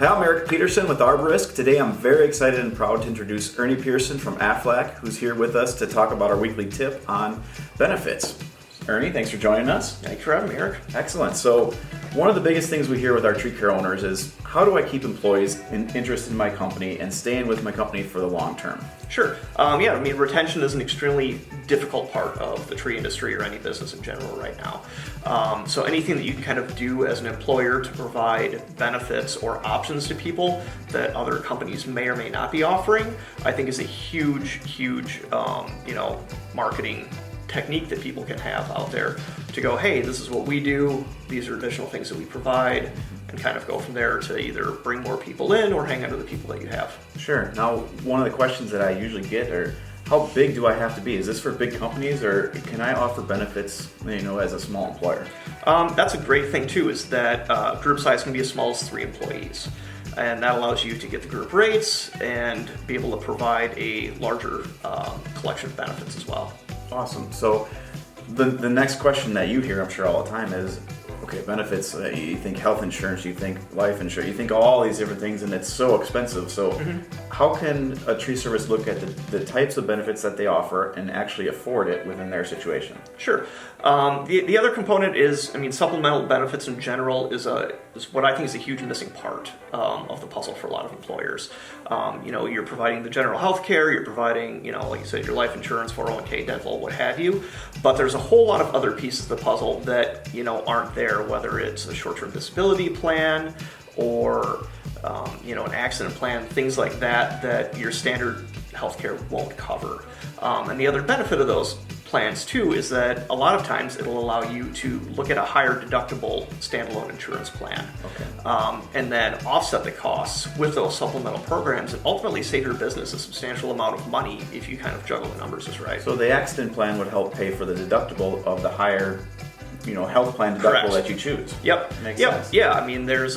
Hi, I'm Ernie Pearson with ArboRisk. Today I'm very excited and proud to introduce Ernie Pearson from Aflac, who's here with us to talk about our weekly tip on benefits. Ernie, thanks for joining us. Thanks for having me, Eric. Excellent. So one of the biggest things we hear with our tree care owners is, how do I keep employees interested in my company and staying with my company for the long term? Sure. Retention is an extremely difficult part of the tree industry or any business in general right now. So anything that you can kind of do as an employer to provide benefits or options to people that other companies may or may not be offering, I think is a huge, marketing technique that people can have out there to go, hey, this is what we do, these are additional things that we provide, and kind of go from there to either bring more people in or hang on to the people that you have. Sure. Now, one of the questions that I usually get are, how big do I have to be? Is this for big companies, or can I offer benefits, as a small employer? That's a great thing too, is that group size can be as small as 3 employees. And that allows you to get the group rates and be able to provide a larger collection of benefits as well. Awesome. So the next question that you hear, I'm sure all the time, is, okay, benefits, you think health insurance, you think life insurance, you think all these different things, and it's so expensive. So how can a tree service look at the types of benefits that they offer and actually afford it within their situation? Sure. The other component is, supplemental benefits in general is what I think is a huge missing part of the puzzle for a lot of employers. You're providing the general health care, you're providing, like you said, your life insurance, 401k, dental, what have you, but there's a whole lot of other pieces of the puzzle that, aren't there, whether it's a short-term disability plan or, an accident plan, things like that your standard healthcare won't cover. And the other benefit of those plans too is that a lot of times it'll allow you to look at a higher deductible standalone insurance plan, and then offset the costs with those supplemental programs and ultimately save your business a substantial amount of money if you kind of juggle the numbers just right. So the accident plan would help pay for the deductible of the higher health plan deductible Correct. that you choose. Yep. Makes sense. Yeah. There's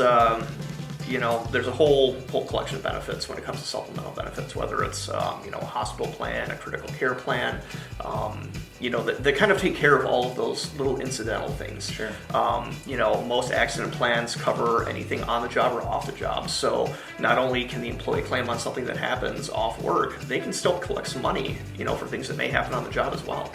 there's a whole collection of benefits when it comes to supplemental benefits, whether it's a hospital plan, a critical care plan, that kind of take care of all of those little incidental things. Sure. Most accident plans cover anything on the job or off the job. So not only can the employee claim on something that happens off work, they can still collect some money, for things that may happen on the job as well.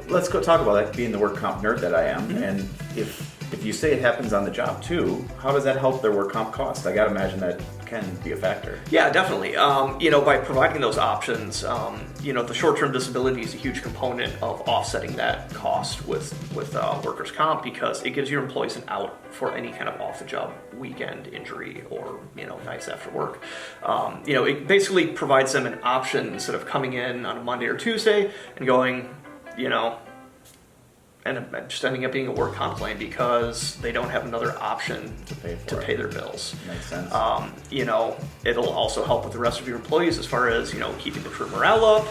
Let's go talk about that, being the work comp nerd that I am. And if you say it happens on the job too, how does that help their work comp cost? I gotta imagine that can be a factor. Yeah, definitely. By providing those options, the short-term disability is a huge component of offsetting that cost with workers' comp, because it gives your employees an out for any kind of off-the-job weekend injury or nights after work. It basically provides them an option instead of coming in on a Monday or Tuesday and going, and just ending up being a work comp claim because they don't have another option to pay their bills. Makes sense. It'll also help with the rest of your employees as far as, keeping the crew morale up,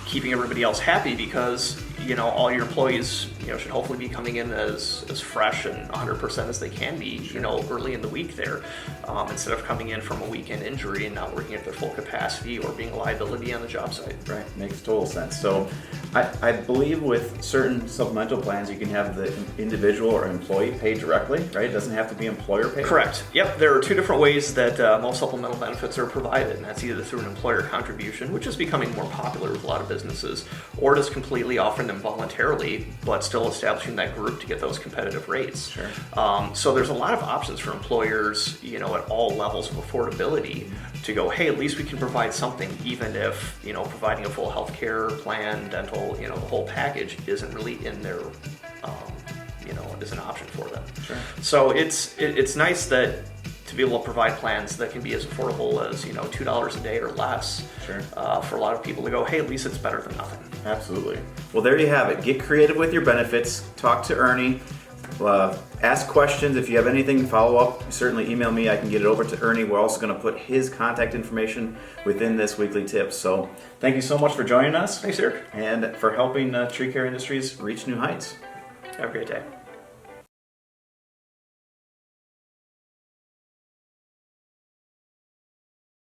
keeping everybody else happy, because, all your employees, should hopefully be coming in as fresh and 100% as they can be, early in the week there, instead of coming in from a weekend injury and not working at their full capacity or being a liability on the job site. Right, makes total sense. So I believe with certain supplemental plans, you can have the individual or employee pay directly, right? It doesn't have to be employer paid. Correct. Yep, there are 2 different ways that most supplemental benefits are provided, and that's either through an employer contribution, which is becoming more popular with a lot of businesses, or just completely offering them voluntarily, but still establishing that group to get those competitive rates. Sure. So there's a lot of options for employers, at all levels of affordability to go, hey, at least we can provide something, even if, providing a full health care plan, dental, the whole package isn't really in their, is an option for them. Sure. So it's nice that to be able to provide plans that can be as affordable as, $2 a day or less. Sure. For a lot of people to go, hey, at least it's better than nothing. Absolutely. Well, there you have it. Get creative with your benefits. Talk to Ernie. Ask questions. If you have anything, follow up. Certainly email me. I can get it over to Ernie. We're also going to put his contact information within this weekly tip. So thank you so much for joining us. Thanks, Eric. And for helping tree care industries reach new heights. Have a great day.